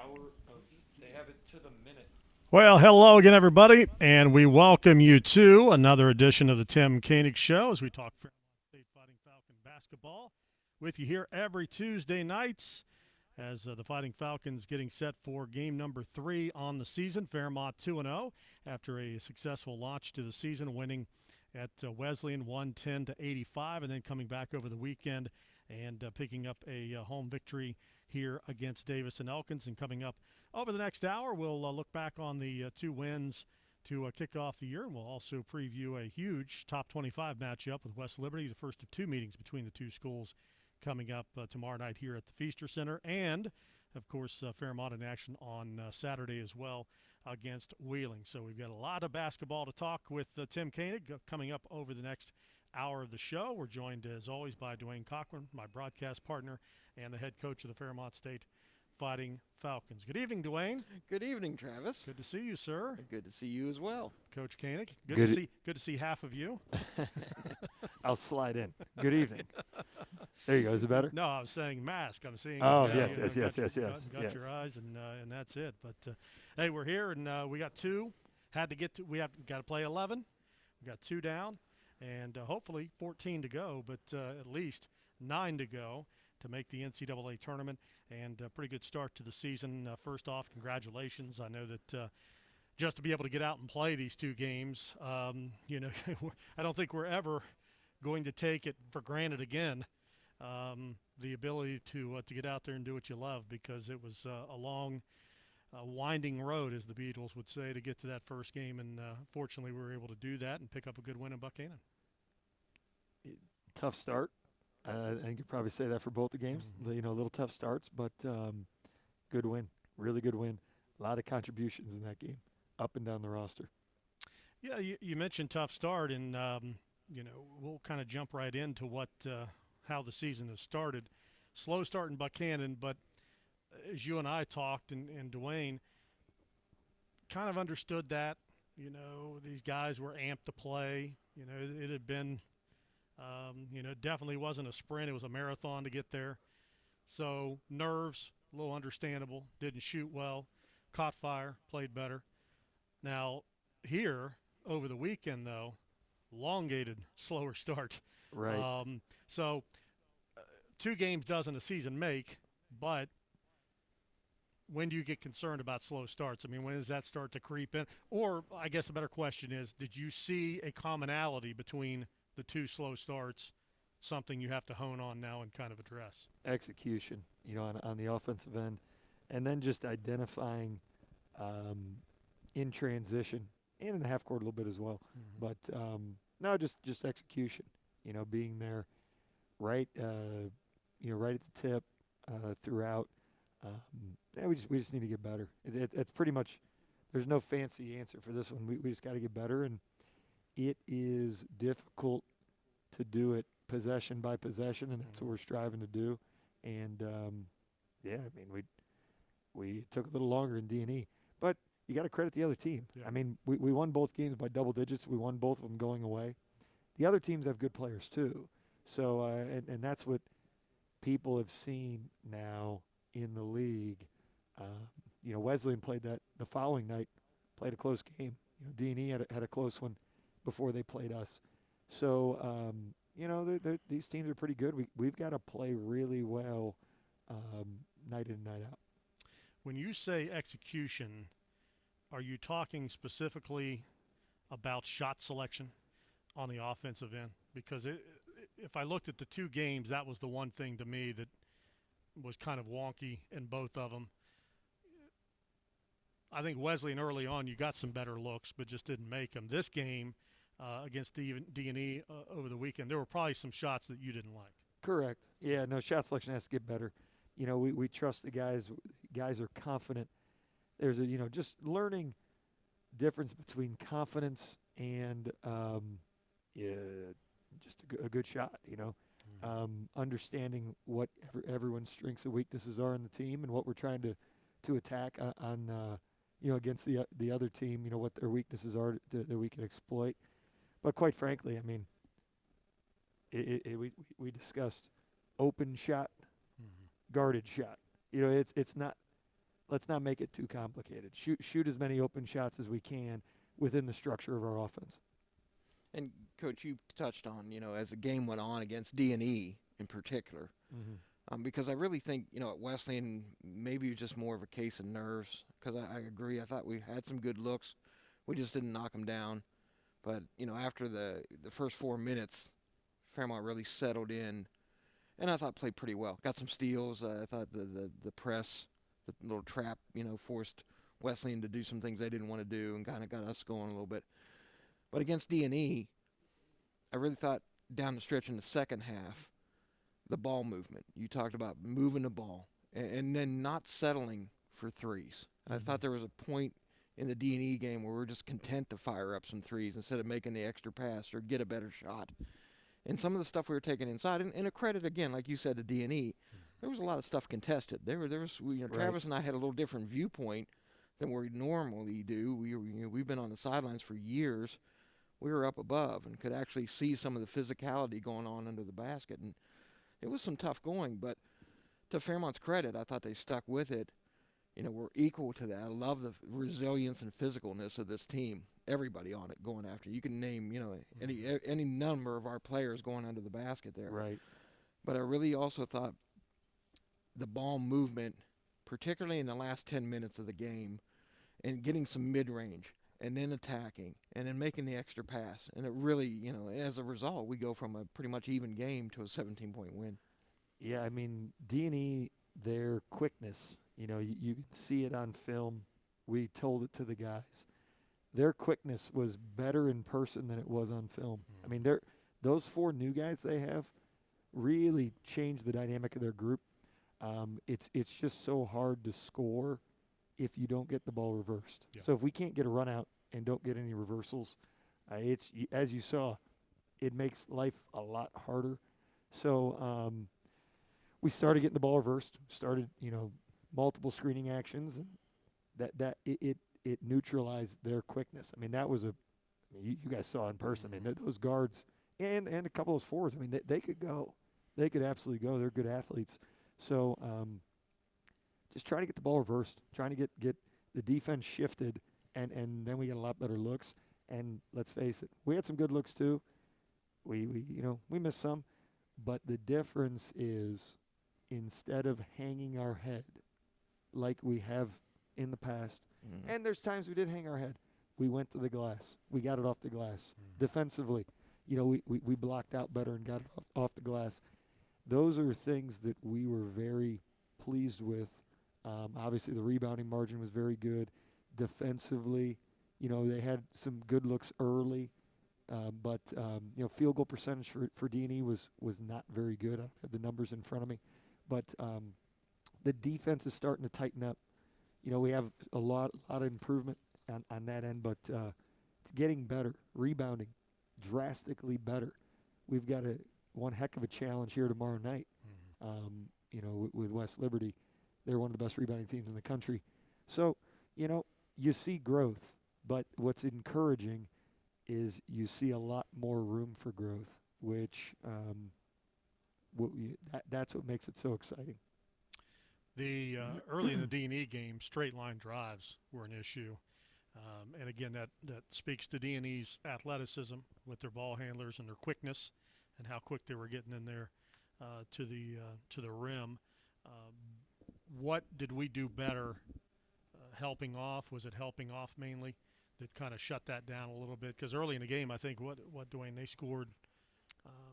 hour of They Have It to the Minute. Well, hello again, everybody, and we welcome you to another edition of the Tim Koenig Show as we talk Fairmont State Fighting Falcon basketball with you here every Tuesday nights as the Fighting Falcons getting set for game number 3 on the season. Fairmont 2-0 after a successful launch to the season, winning at Wesleyan 110 to 85, and then coming back over the weekend and picking up a home victory here against Davis and Elkins. And coming up over the next hour, we'll look back on the 2 wins to kick off the year, and we'll also preview a huge top 25 matchup with West Liberty, the first of 2 meetings between the 2 schools coming up tomorrow night here at the Feaster Center. And, of course, Fairmont in action on Saturday as well against Wheeling. So we've got a lot of basketball to talk with Tim Koenig coming up over the next hour of the show. We're joined, as always, by Dwayne Cochran, my broadcast partner, and the head coach of the Fairmont State Fighting Falcons. Good evening, Dwayne. Good evening, Travis. Good to see you, sir. Good to see you as well. Coach Koenig. Good. Good to see half of you. I'll slide in. Good evening. There you go. Is it better? No, I was saying mask. I'm seeing. Oh, you yes, know, yes, got yes, your, yes, Got yes. your eyes, and that's it. But hey, we're here, and we got 2. Had to get to. We have got to play 11. We got 2 down, and hopefully 14 to go, but at least 9 to go to make the NCAA tournament. And a pretty good start to the season. First off, congratulations. I know that just to be able to get out and play these 2 games, you know, I don't think we're ever going to take it for granted again. The ability to get out there and do what you love, because it was a long, winding road, as the Beatles would say, to get to that first game. And fortunately, we were able to do that and pick up a good win in Buchanan. Tough start. I think you'd probably say that for both the games. You know, little tough starts, but good win. Really good win. A lot of contributions in that game, up and down the roster. Yeah, you mentioned tough start, and you know, we'll kind of jump right into how the season has started. Slow start in Buchanan, but as you and I talked, and Dwayne kind of understood that, you know, these guys were amped to play. You know, it had been, you know, definitely wasn't a sprint. It was a marathon to get there. So nerves, a little understandable. Didn't shoot well, caught fire, played better. Now here over the weekend, though, elongated, slower start. Right. So 2 games doesn't a season make, but when do you get concerned about slow starts? I mean, when does that start to creep in? Or I guess a better question is, did you see a commonality between the 2 slow starts, something you have to hone on now and kind of address? Execution, you know, on the offensive end. And then just identifying in transition and in the half court a little bit as well. Mm-hmm. But no, just execution, you know, being there right, you know, right at the tip throughout. Yeah, we just need to get better. It's pretty much, there's no fancy answer for this one. We just got to get better, and it is difficult to do it possession by possession, and that's what we're striving to do. And yeah, I mean, we took a little longer in D&E, but you got to credit the other team. Yeah. I mean, we won both games by double digits. We won both of them going away. The other teams have good players too. So and that's what people have seen now in the league. You know, Wesleyan played that the following night, played a close game. You know, D&E had a close one before they played us. So, you know, these teams are pretty good. We've got to play really well night in and night out. When you say execution, are you talking specifically about shot selection on the offensive end? Because if I looked at the 2 games, that was the one thing to me that was kind of wonky in both of them. I think Wesleyan early on, you got some better looks, but just didn't make them. This game against D&E over the weekend, there were probably some shots that you didn't like. Correct. Yeah, no, shot selection has to get better. You know, we trust the guys. Guys are confident. There's a, you know, just learning difference between confidence and yeah, just a good shot, you know. Understanding what everyone's strengths and weaknesses are in the team and what we're trying to attack on you know, against the other team, you know, what their weaknesses are that we can exploit. But quite frankly, I mean, we discussed open shot, guarded shot. You know, it's not let's not make it too complicated. Shoot as many open shots as we can within the structure of our offense. And Coach, you touched on, as the game went on against D&E in particular, because I really think, at Wesleyan, maybe it was just more of a case of nerves. Because I agree, I thought we had some good looks, we just didn't knock them down. But after the first 4 minutes, Fairmont really settled in, and I thought played pretty well. Got some steals. I thought the press, the little trap, forced Wesleyan to do some things they didn't want to do, and kind of got us going a little bit. But against D&E, I really thought down the stretch in the second half, the ball movement. You talked about moving the ball and then not settling for threes. I thought there was a point in the D&E game where we were just content to fire up some threes instead of making the extra pass or get a better shot. And some of the stuff we were taking inside, and a credit again, like you said, to D&E, there was a lot of stuff contested. There was Travis and I had a little different viewpoint than we normally do. We've been on the sidelines for years. We were up above and could actually see some of the physicality going on under the basket, and it was some tough going. But to Fairmont's credit, I thought they stuck with it. We're equal to that. I love the resilience and physicalness of this team. Everybody on it going after. You can name, any number of our players going under the basket there. Right. But I really also thought the ball movement, particularly in the last 10 minutes of the game, and getting some mid-range, and then attacking, and then making the extra pass. And it really, as a result, we go from a pretty much even game to a 17-point win. Yeah, I mean, D&E, their quickness, you can see it on film. We told it to the guys. Their quickness was better in person than it was on film. I mean, those 4 new guys they have really changed the dynamic of their group. It's just so hard to score if you don't get the ball reversed. Yeah. So if we can't get a run out and don't get any reversals, it's as you saw, it makes life a lot harder. So we started getting the ball reversed, started multiple screening actions, and that it neutralized their quickness. I mean, that was you guys saw in person. I mean, those guards and a couple of those forwards. I mean, they could go, they could absolutely go. They're good athletes. So just trying to get the ball reversed, trying to get the defense shifted, and then we get a lot better looks. And let's face it, we had some good looks too. We missed some, but the difference is instead of hanging our head like we have in the past, and there's times we did hang our head, we went to the glass. We got it off the glass. Defensively, we blocked out better and got it off the glass. Those are things that we were very pleased with. Obviously, the rebounding margin was very good. Defensively, they had some good looks early, but field goal percentage for D&E was not very good. I don't have the numbers in front of me, but the defense is starting to tighten up. We have a lot of improvement on that end, but it's getting better. Rebounding, drastically better. We've got one heck of a challenge here tomorrow night. With West Liberty, they're one of the best rebounding teams in the country. So, you see growth, but what's encouraging is you see a lot more room for growth, which that's what makes it so exciting. The early in the D&E game, straight line drives were an issue. And again, that speaks to D&E's athleticism with their ball handlers and their quickness and how quick they were getting in there to the rim. What did we do better helping off? Was it helping off mainly that kind of shut that down a little bit? Because early in the game, I think, what Dwayne, they scored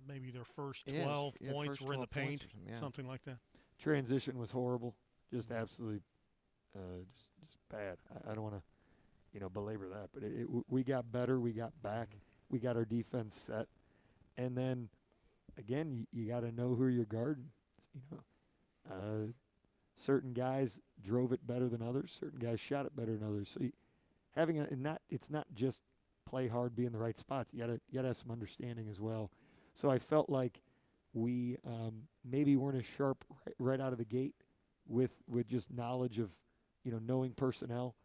maybe their first 12 points first were in the paint, something like that. Transition was horrible, just absolutely just bad. I don't want to belabor that, but we got better, we got back, we got our defense set, and then again you got to know who you're guarding. Certain guys drove it better than others, certain guys shot it better than others. So it's not just play hard, be in the right spots. You gotta have some understanding as well. So I felt like we maybe weren't as sharp right out of the gate with just knowledge of knowing personnel,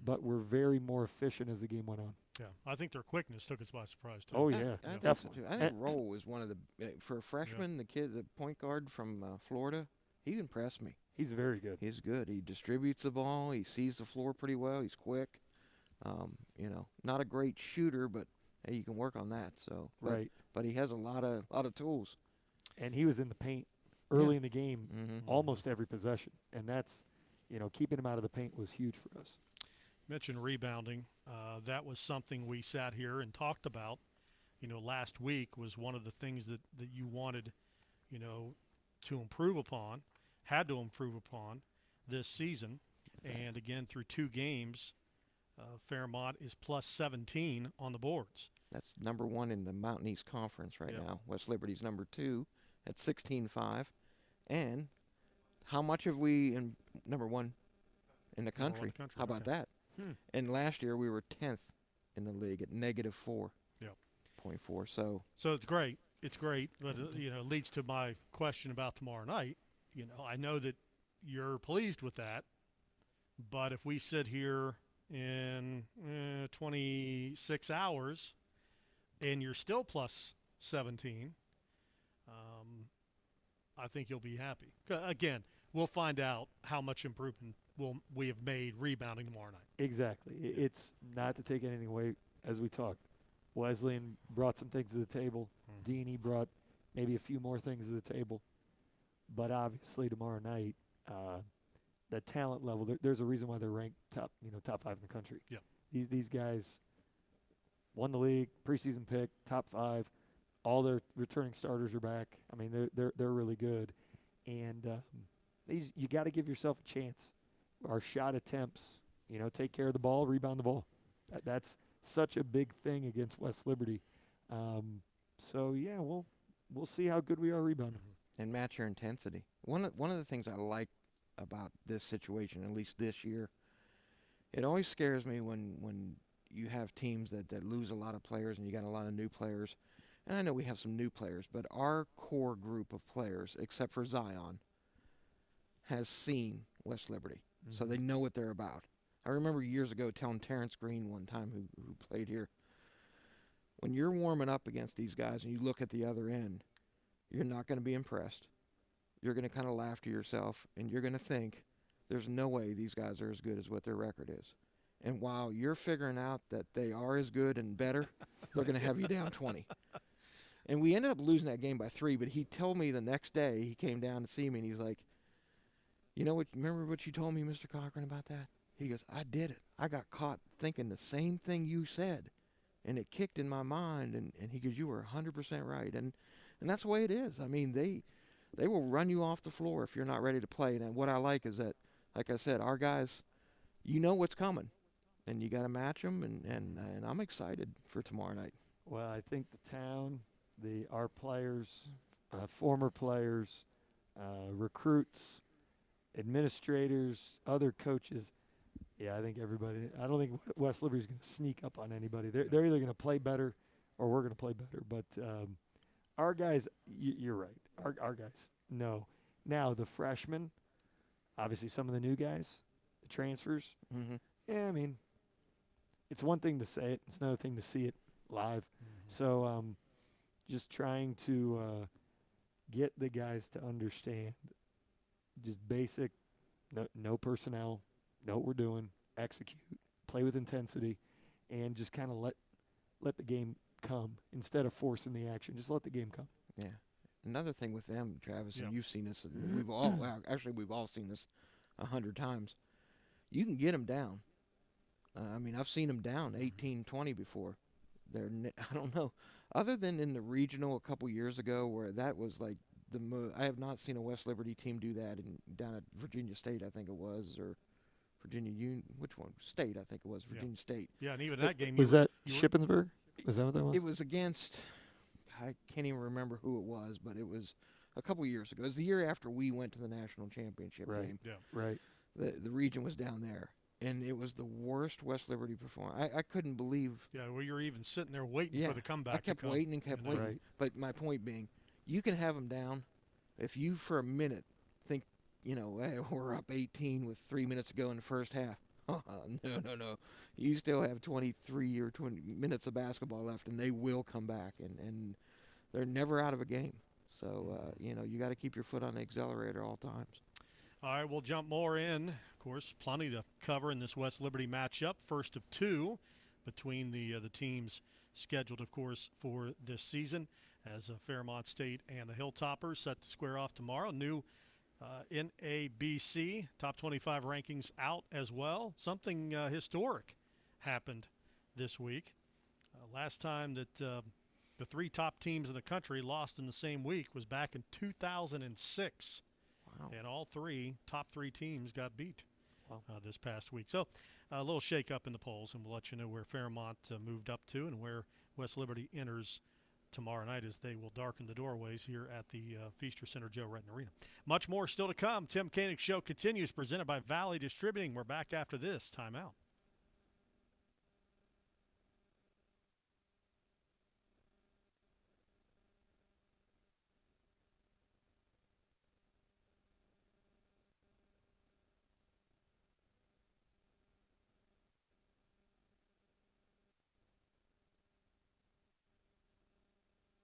but we're very more efficient as the game went on. Yeah, I think their quickness took us by surprise too. Oh yeah, I think definitely. So too. I think Roll was one of the for a freshman, the kid, the point guard from Florida. He impressed me. He's very good. He's good. He distributes the ball. He sees the floor pretty well. He's quick. Not a great shooter, but hey, you can work on that. So, but he has a lot of tools. And he was in the paint early in the game, almost every possession, and that's, keeping him out of the paint was huge for us. You mentioned rebounding. That was something we sat here and talked about. Last week was one of the things that you wanted, to improve upon, had to improve upon this season. And again, through 2 games, Fairmont is plus 17 on the boards. That's number 1 in the Mountain East Conference right now. West Liberty's number 2 at 16-5. And how much have we in number 1 in the country? How about that? And last year we were 10th in the league at -4. Yep. 0.4. So it's great. It's great, but it leads to my question about tomorrow night. I know that you're pleased with that, but if we sit here in 26 hours and you're still plus 17, I think you'll be happy. Again, we'll find out how much improvement we have made rebounding tomorrow night. Exactly. It's not to take anything away, as we talked. Wesleyan brought some things to the table. D&E brought maybe a few more things to the table. But obviously tomorrow night, the talent level, there's a reason why they're ranked top 5 in the country. Yeah. These guys won the league, preseason pick, top 5. All their returning starters are back. I mean, they're really good, and you got to give yourself a chance. Our shot attempts, take care of the ball, rebound the ball. That's such a big thing against West Liberty. So yeah, we'll see how good we are rebounding and match your intensity. One of the things I like about this situation, at least this year, it always scares me when you have teams that lose a lot of players and you got a lot of new players. And I know we have some new players, but our core group of players, except for Zion, has seen West Liberty. So they know what they're about. I remember years ago telling Terrence Green one time, who played here, when you're warming up against these guys and you look at the other end, you're not going to be impressed. You're going to kind of laugh to yourself, and you're going to think, there's no way these guys are as good as what their record is. And while you're figuring out that they are as good and better, they're going to have you down 20. And we ended up losing that game by 3, but he told me the next day, he came down to see me, and he's like, remember what you told me, Mr. Cochran, about that? He goes, I did it. I got caught thinking the same thing you said, and it kicked in my mind, and he goes, you were 100% right. And that's the way it is. I mean, they will run you off the floor if you're not ready to play. And what I like is that, like I said, our guys, what's coming, and you got to match them, and I'm excited for tomorrow night. Well, I think the town, our players, former players, recruits, administrators, other coaches. Yeah, I think everybody. I don't think West Liberty is going to sneak up on anybody. They're either going to play better or we're going to play better. But our guys, you're right. Our guys know. Now the freshmen, obviously some of the new guys, the transfers. Yeah, I mean, it's one thing to say it. It's another thing to see it live. So just trying to get the guys to understand just basic, no personnel, know what we're doing, execute, play with intensity, and just kind of let the game come instead of forcing the action. Just let the game come. Yeah. Another thing with them, Travis, and you've seen this, and we've all seen this 100 times. You can get them down. I mean, I've seen them down 18-20 before. I don't know. Other than in the regional a couple years ago where that was like I have not seen a West Liberty team do that down at Virginia State, I think it was, or Virginia Union. Which one? State, I think it was. Virginia State. Yeah, and even that game. Was that Shippensburg? Was that what that was? It was against, I can't even remember who it was, but it was a couple years ago. It was the year after we went to the national championship game. Yeah. Right. The region was down there. And it was the worst West Liberty performance. I couldn't believe. Yeah, well, you're even sitting there waiting for the comeback. I kept waiting and kept waiting. Right. But my point being, you can have them down. If you for a minute think, hey, we're up 18 with 3 minutes to go in the first half. No. You still have 23 or 20 minutes of basketball left, and they will come back. And they're never out of a game. So, you got to keep your foot on the accelerator all times. All right, we'll jump more in. Of course, plenty to cover in this West Liberty matchup. First of two between the teams scheduled, of course, for this season as Fairmont State and the Hilltoppers set to square off tomorrow. New NABC top 25 rankings out as well. Something historic happened this week. Last time that the three top teams in the country lost in the same week was back in 2006. Wow. And all top three teams got beat Wow. this past week. So a little shake-up in the polls, and we'll let you know where Fairmont moved up to and where West Liberty enters tomorrow night as they will darken the doorways here at the Feaster Center Joe Retton Arena. Much more still to come. Tim Koenig Show continues, presented by Valley Distributing. We're back after this timeout.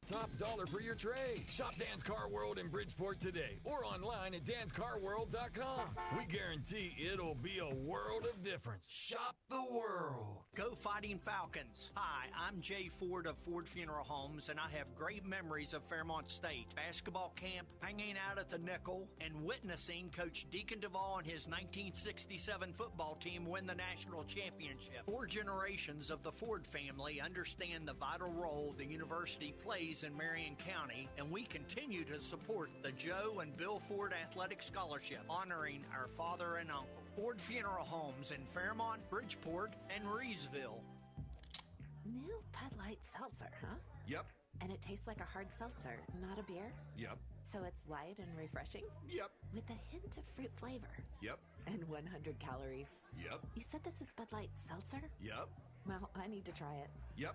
Top dollar for your trade. Shop Dan's Car World in Bridgeport today or online at danscarworld.com. We guarantee it'll be a world of difference. Shop the world. Go Fighting Falcons. Hi, I'm Jay Ford of Ford Funeral Homes, and I have great memories of Fairmont State. Basketball camp, hanging out at the Nickel, and witnessing Coach Deacon Duvall and his 1967 football team win the national championship. 4 generations of the Ford family understand the vital role the university plays in Marion County, and we continue to support the Joe and Bill Ford Athletic Scholarship, honoring our father and uncle. Ford Funeral Homes in Fairmont, Bridgeport, and Reesville. New Bud Light seltzer, huh? Yep, And it tastes like a hard seltzer, not a beer? yep, So it's light and refreshing? yep, With a hint of fruit flavor. yep, And 100 calories. yep, You said this is Bud Light seltzer? yep, Well, I need to try it. yep,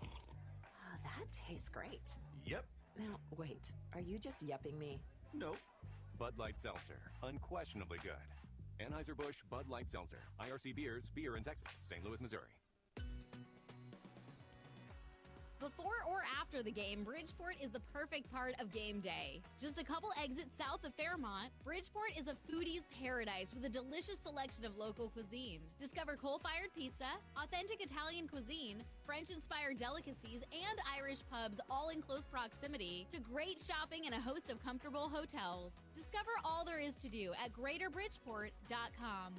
Oh, that tastes great. yep. Now, wait, are you just yupping me? Nope. Bud Light Seltzer, unquestionably good. Anheuser-Busch Bud Light Seltzer, IRC Beers, beer in Texas, St. Louis, Missouri. Before or after the game, Bridgeport is the perfect part of game day. Just a couple exits south of Fairmont, Bridgeport is a foodie's paradise with a delicious selection of local cuisine. Discover coal-fired pizza, authentic Italian cuisine, French-inspired delicacies, and Irish pubs all in close proximity to great shopping and a host of comfortable hotels. Discover all there is to do at greaterbridgeport.com.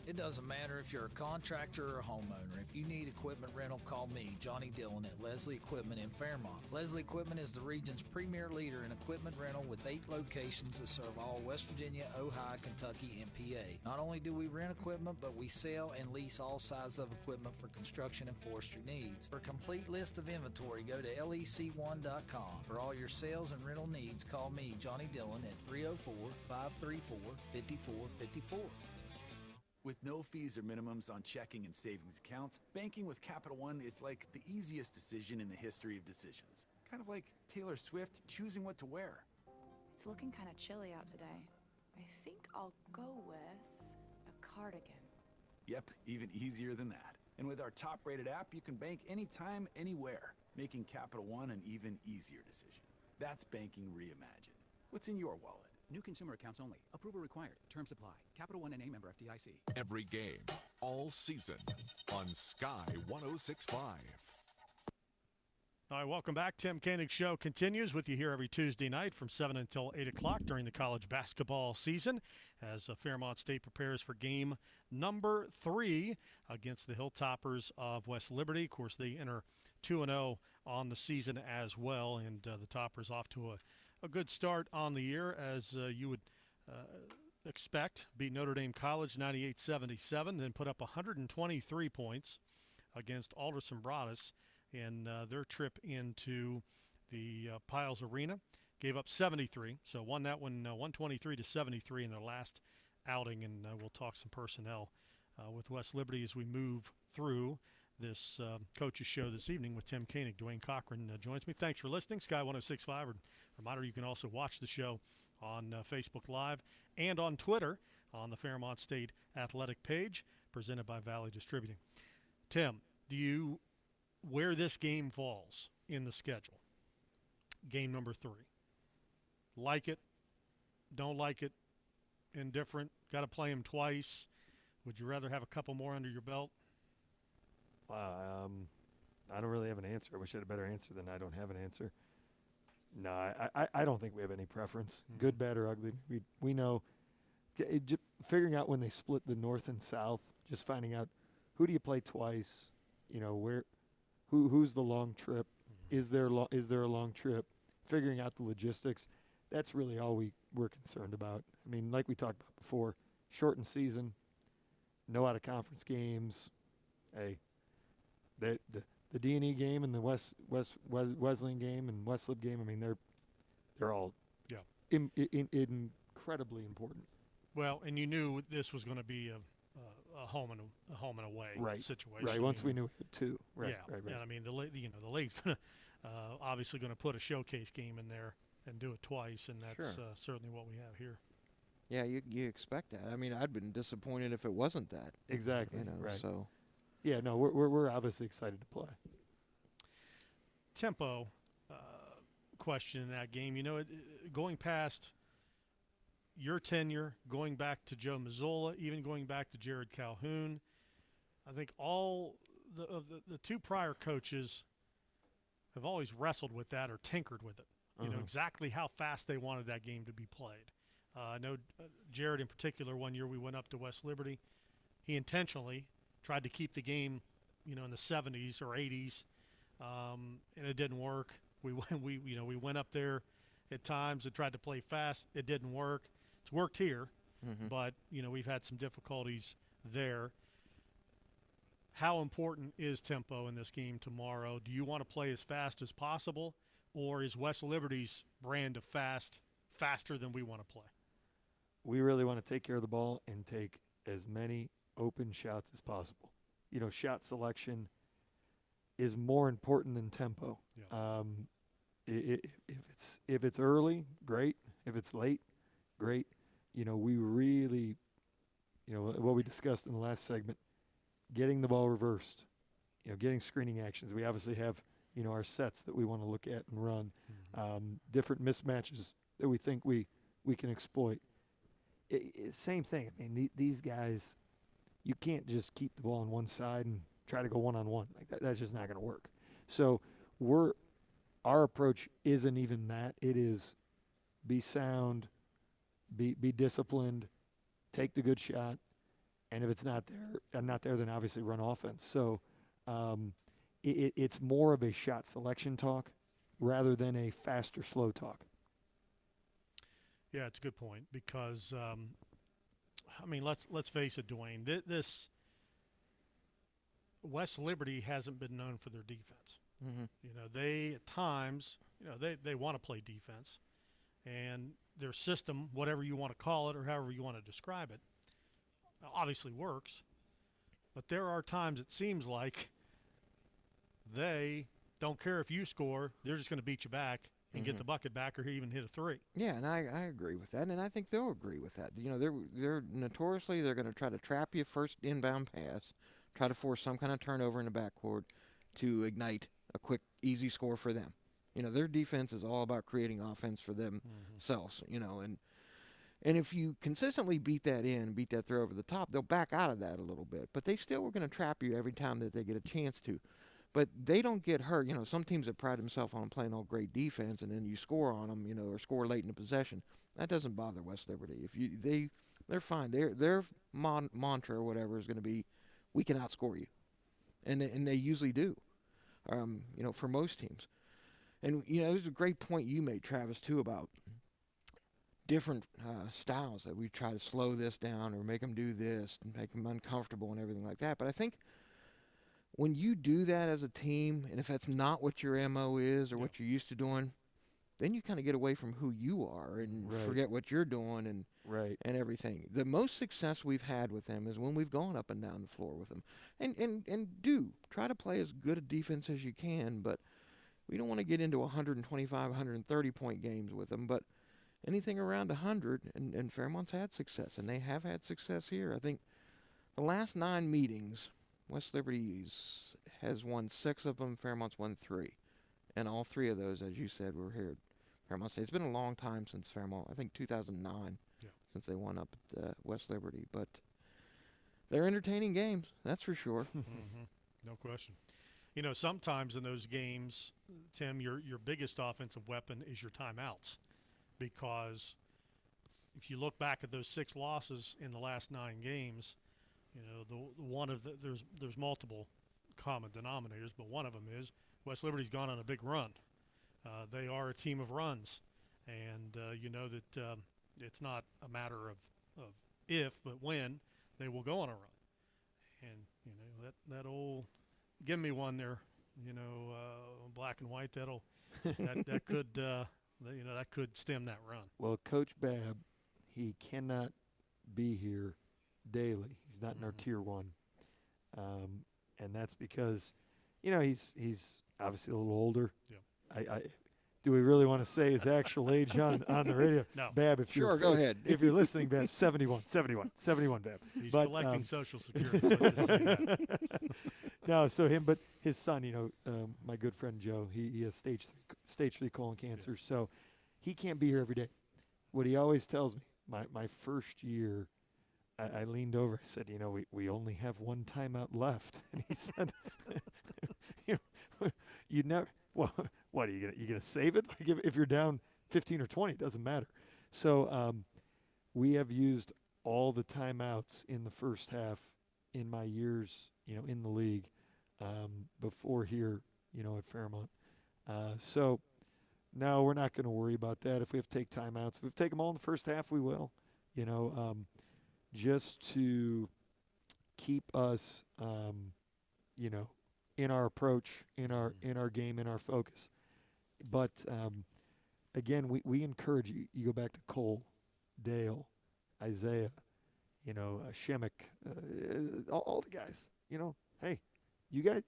It doesn't matter if you're a contractor or a homeowner. If you need equipment rental, call me, Johnny Dillon, at Leslie Equipment in Fairmont. Leslie Equipment is the region's premier leader in equipment rental with 8 locations that serve all West Virginia, Ohio, Kentucky, and PA. Not only do we rent equipment, but we sell and lease all sizes of equipment for construction and forestry needs. For a complete list of inventory, go to lec1.com. For all your sales and rental needs, call me, Johnny Dillon, at 304-534-5454. With no fees or minimums on checking and savings accounts, banking with Capital One is like the easiest decision in the history of decisions. Kind of like Taylor Swift choosing what to wear. It's looking kind of chilly out today. I think I'll go with a cardigan. Yep, even easier than that. And with our top-rated app, you can bank anytime, anywhere, making Capital One an even easier decision. That's banking reimagined. What's in your wallet? New consumer accounts only. Approval required. Terms apply. Capital One NA member FDIC. Every game, all season, on Sky 106.5. All right, welcome back. Tim Koenig Show continues with you here every Tuesday night from 7 until 8 o'clock during the college basketball season as Fairmont State prepares for game number 3 against the Hilltoppers of West Liberty. Of course, they enter 2-0 on the season as well, and the Toppers off to a good start on the year, as you would expect. Beat Notre Dame College 98-77, then put up 123 points against Alderson Broaddus in their trip into the Piles Arena. Gave up 73, so won that one 123-73 in their last outing, and we'll talk some personnel with West Liberty as we move through this coaches show this evening with Tim Koenig. Dwayne Cochran joins me. Thanks for listening. Sky 106.5. Reminder, you can also watch the show on Facebook Live and on Twitter on the Fairmont State Athletic page presented by Valley Distributing. Tim, where this game falls in the schedule, game number 3, like it, don't like it, indifferent, got to play them twice? Would you rather have a couple more under your belt? I don't really have an answer. I wish I had a better answer than I don't have an answer. No, I don't think we have any preference, good, bad, or ugly. We know, figuring out when they split the North and South, just finding out who do you play twice, who's the long trip, is there a long trip, figuring out the logistics. That's really all we're concerned about. I mean, like we talked about before, shortened season, no out of conference games. Hey, the D&E game and the Wesleyan game and Westlip game, I mean, they're all incredibly important. Well, and you knew this was going to be a home and away situation. Right. Once we knew it too. Right. Yeah. Right. And I mean, the league's going to obviously going to put a showcase game in there and do it twice, and that's certainly what we have here. Yeah, you expect that. I mean, I'd been disappointed if it wasn't that. Exactly. Right. So. Yeah, no, we're obviously excited to play. Tempo question in that game. Going past your tenure, going back to Joe Mazzola, even going back to Jared Calhoun, I think all the two prior coaches have always wrestled with that or tinkered with it. You know exactly how fast they wanted that game to be played. I know Jared in particular, one year we went up to West Liberty. He intentionally tried to keep the game, in the 70s or 80s, and it didn't work. We went up there at times and tried to play fast. It didn't work. It's worked here, but we've had some difficulties there. How important is tempo in this game tomorrow? Do you want to play as fast as possible, or is West Liberty's brand of faster than we want to play? We really want to take care of the ball and take as many open shots as possible. Shot selection is more important than tempo. Yeah. If it's early, great. If it's late, great. We really, what we discussed in the last segment, getting the ball reversed, getting screening actions. We obviously have, our sets that we want to look at and run, different mismatches that we think we can exploit. Same thing. I mean, these guys, you can't just keep the ball on one side and try to go one-on-one. Like that's just not going to work. So our approach isn't even that. It is be sound, be disciplined, take the good shot, and if it's not there, then obviously run offense. So it's more of a shot selection talk rather than a fast or slow talk. Yeah, it's a good point because, let's face it, Dwayne. This West Liberty hasn't been known for their defense. They at times, they want to play defense, and their system, whatever you want to call it or however you want to describe it, obviously works. But there are times it seems like they don't care if you score; they're just going to beat you back and get the bucket back or even hit a three. Yeah, and I agree with that, and I think they'll agree with that. They're notoriously they're going to try to trap you first inbound pass, try to force some kind of turnover in the backcourt to ignite a quick, easy score for them. Their defense is all about creating offense for themselves, and if you consistently beat that throw over the top, they'll back out of that a little bit. But they still were going to trap you every time that they get a chance to. But they don't get hurt. Some teams that pride themselves on playing all great defense, and then you score on them, or score late in the possession. That doesn't bother West Liberty. They're fine. Their mantra or whatever is going to be, we can outscore you, and they usually do. For most teams, and there's a great point you made, Travis, too, about different styles that we try to slow this down or make them do this and make them uncomfortable and everything like that. But I think when you do that as a team, and if that's not what your MO is or what you're used to doing, then you kind of get away from who you are and forget what you're doing and everything. The most success we've had with them is when we've gone up and down the floor with them. And do try to play as good a defense as you can, but we don't want to get into 125, 130-point games with them. But anything around 100, and Fairmont's had success, and they have had success here. I think the last 9 meetings, West Liberty has won 6 of them. Fairmont's won 3. And all 3 of those, as you said, were here at Fairmont State. It's been a long time since Fairmont. I think 2009 since they won up at West Liberty. But they're entertaining games, that's for sure. No question. You know, sometimes in those games, Tim, your biggest offensive weapon is your timeouts, because if you look back at those 6 losses in the last 9 games, you know, there's multiple common denominators, but one of them is West Liberty's gone on a big run. They are a team of runs, and you know that it's not a matter of if, but when they will go on a run. And you know that old, give me one there, you know, black and white. That could you know, that could stem that run. Well, Coach Babb, he cannot be here daily. He's not in our Tier 1, and that's because, you know, he's obviously a little older. Yeah. Do we really want to say his actual age on the radio? No. Bab, if Sure, you're go ahead. If you're listening, Bab, 71, Bab. He's collecting Social Security. Let's just say that. No, but his son, you know, my good friend Joe, he has stage 3 colon cancer, so he can't be here every day. What he always tells me, my first year, I leaned over, I said, you know, we only have one timeout left, and he said, you never. Well, what are you gonna save it? Like if you're down 15 or 20, it doesn't matter. So we have used all the timeouts in the first half in my years, you know, in the league before here, you know, at Fairmont. So no, we're not going to worry about that. If we have to take timeouts, if we take them all in the first half, we will. You know, just to keep us, you know, in our approach, in our game, in our focus. But again, we encourage you. You go back to Cole, Dale, Isaiah, you know, Shemek, all the guys. You know, hey, you guys,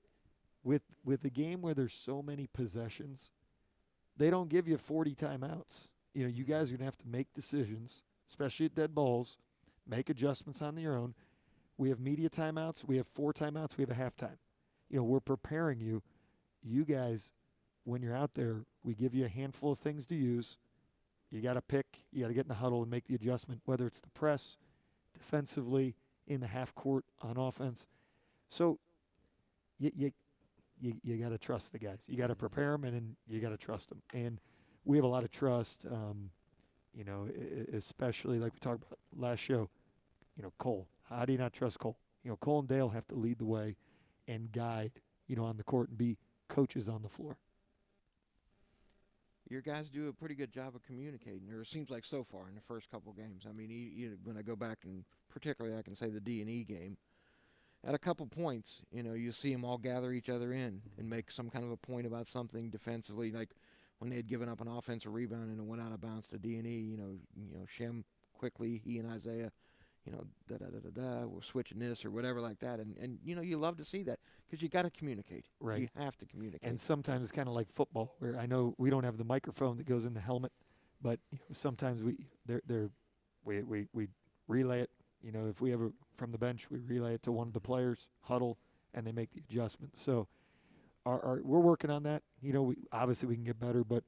with a game where there's so many possessions, they don't give you 40 timeouts. You know, you guys are gonna have to make decisions, especially at dead balls, make adjustments on your own. We have media timeouts. We have 4 timeouts. We have a halftime. You know, we're preparing you. You guys, when you're out there, we give you a handful of things to use. You got to pick. You got to get in the huddle and make the adjustment, whether it's the press, defensively, in the half court, on offense. So you got to trust the guys. You got to prepare them, and then you got to trust them. And we have a lot of trust, you know, especially like we talked about last show, you know, Cole. How do you not trust Cole? You know, Cole and Dale have to lead the way and guide, you know, on the court and be coaches on the floor. Your guys do a pretty good job of communicating, or it seems like so far in the first couple games. I mean, when I go back, and particularly I can say the D&E game, at a couple points, you know, you see them all gather each other in and make some kind of a point about something defensively, like when they had given up an offensive rebound and it went out of bounds to D&E, you know, Shem quickly, he and Isaiah, you know, we're switching this or whatever like that. And you know, you love to see that because you got to communicate. Right. You have to communicate. And sometimes it's kind of like football, where I know we don't have the microphone that goes in the helmet, but you know, sometimes we relay it. You know, if we ever from the bench, we relay it to one of the players, huddle, and they make the adjustment. So we're working on that. You know, obviously we can get better, but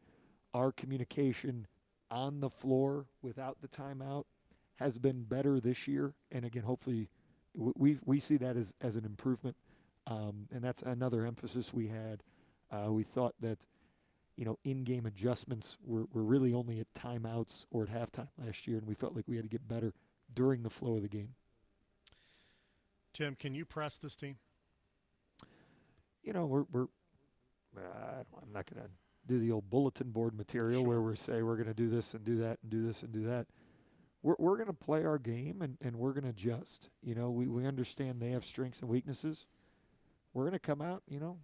our communication on the floor without the timeout has been better this year, and again, hopefully, we see that as an improvement, and that's another emphasis we had. We thought that, you know, in-game adjustments were really only at timeouts or at halftime last year, and we felt like we had to get better during the flow of the game. Tim, can you press this team? You know, I'm not going to do the old bulletin board material where we say we're going to do this and do that and do this and do that. We're going to play our game, and we're going to adjust. You know, we understand they have strengths and weaknesses. We're going to come out, you know,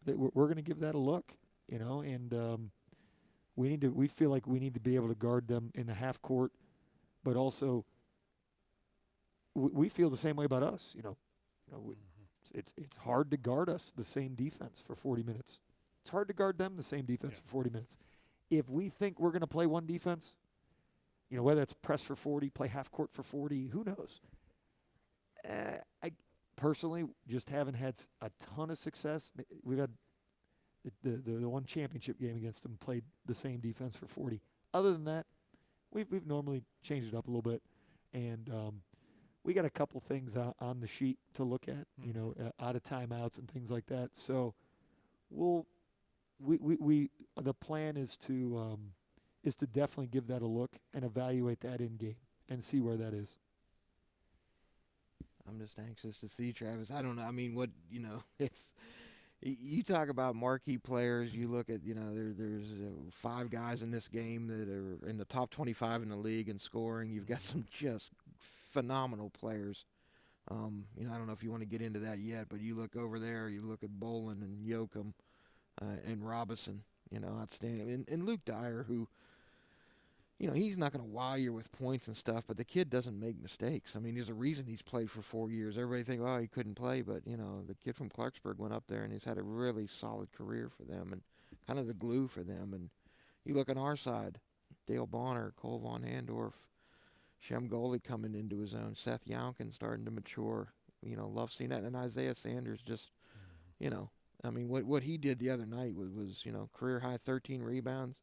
we're going to give that a look, you know, and we feel like we need to be able to guard them in the half court, but also we feel the same way about us, you know. It's hard to guard us the same defense for 40 minutes. It's hard to guard them the same defense for 40 minutes. If we think we're going to play one defense, you know, whether it's press for 40, play half court for 40, who knows? I personally just haven't had a ton of success. We've had The one championship game against them played the same defense for 40. Other than that, we've normally changed it up a little bit, and we got a couple things on the sheet to look at, out of timeouts and things like that. So the plan is to definitely give that a look and evaluate that in game and see where that is. I'm just anxious to see, Travis. I don't know. I mean, it's you talk about marquee players. You look at, there's 5 guys in this game that are in the top 25 in the league in scoring. You've got some just phenomenal players. I don't know if you want to get into that yet, but you look over there, you look at Bolin and Yoakum and Robinson, outstanding. And Luke Dyer, who, he's not going to wow you with points and stuff, but the kid doesn't make mistakes. I mean, there's a reason he's played for 4 years. Everybody think, oh, he couldn't play, but, the kid from Clarksburg went up there and he's had a really solid career for them and kind of the glue for them. And you look on our side, Dale Bonner, Cole Von Handorf, Shem Goldie coming into his own, Seth Younkin starting to mature. Love seeing that. And Isaiah Sanders just, I mean, what he did the other night was career high 13 rebounds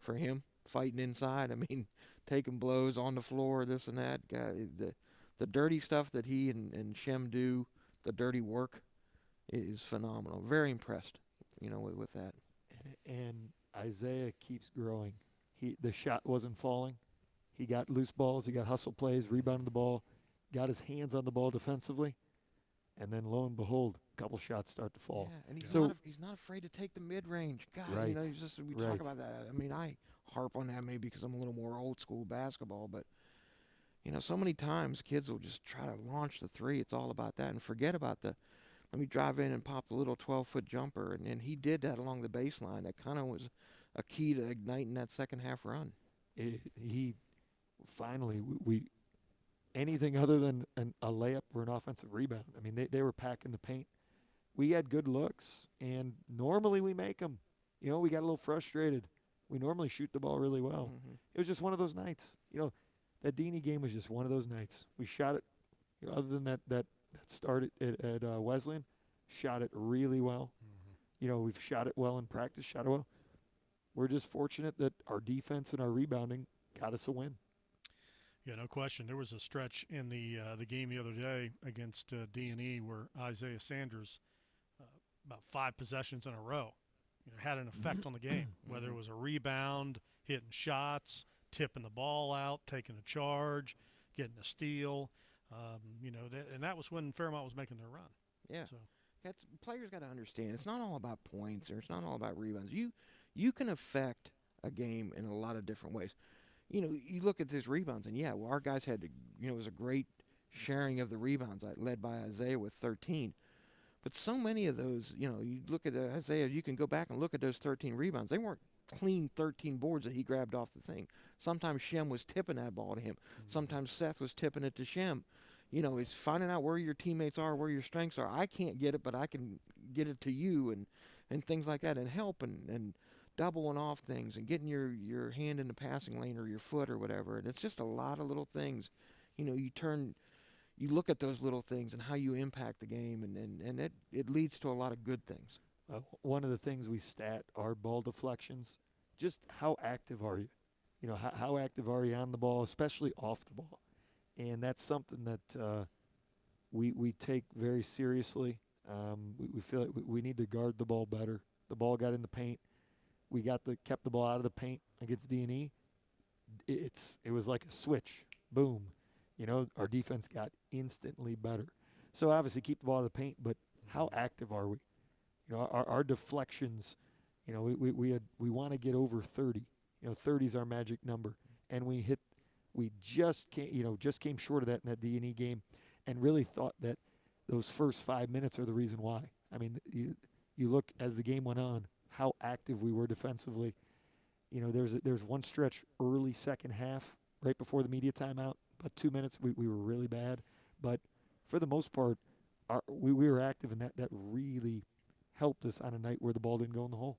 for him. Fighting inside, I mean, taking blows on the floor, this and that. The dirty stuff that he and Shem do, the dirty work, is phenomenal. Very impressed, with that. And Isaiah keeps growing. The shot wasn't falling. He got loose balls. He got hustle plays, rebounded the ball, got his hands on the ball defensively, and then lo and behold, a couple shots start to fall. Yeah, and he's not afraid to take the mid range. God, right, we talk about that. I mean, I harp on that maybe because I'm a little more old school basketball, but so many times kids will just try to launch the three. It's all about that and forget about let me drive in and pop the little 12-foot jumper, and he did that along the baseline. That kind of was a key to igniting that second half run. He finally we anything other than a layup or an offensive rebound. I mean, they were packing the paint. We had good looks, and normally we make them. We got a little frustrated. We normally shoot the ball really well. Mm-hmm. It was just one of those nights. That Deeney game was just one of those nights. We shot it, other than that started at Wesleyan, shot it really well. Mm-hmm. We've shot it well in practice, shot it well. We're just fortunate that our defense and our rebounding got us a win. Yeah, no question. There was a stretch in the game the other day against D&E where Isaiah Sanders, about 5 possessions in a row, had an effect on the game, whether it was a rebound, hitting shots, tipping the ball out, taking a charge, getting a steal. And that was when Fairmont was making their run. Yeah. So players got to understand it's not all about points or it's not all about rebounds. You can affect a game in a lot of different ways. You look at these rebounds, and our guys had to, it was a great sharing of the rebounds, led by Isaiah with 13. But so many of those, you look at Isaiah, you can go back and look at those 13 rebounds. They weren't clean 13 boards that he grabbed off the thing. Sometimes Shem was tipping that ball to him. Mm-hmm. Sometimes Seth was tipping it to Shem. It's finding out where your teammates are, where your strengths are. I can't get it, but I can get it to you and things like that, and help and doubling off things and getting your hand in the passing lane or your foot or whatever. And it's just a lot of little things. You look at those little things and how you impact the game, and it leads to a lot of good things. One of the things we stat are ball deflections. Just how active are you? How active are you on the ball, especially off the ball? And that's something that we take very seriously. We feel like we need to guard the ball better. The ball got in the paint. We kept the ball out of the paint against D&E. It was like a switch. Boom. Our defense got instantly better. So obviously keep the ball out of the paint, but how active are we? Our deflections, we want to get over 30. 30 is our magic number, and we just came short of that in that D&E game, and really thought that those first 5 minutes are the reason why. I mean, you look as the game went on, how active we were defensively. There's one stretch early second half, right before the media timeout, about 2 minutes, we were really bad. But for the most part, we were active, and that really helped us on a night where the ball didn't go in the hole.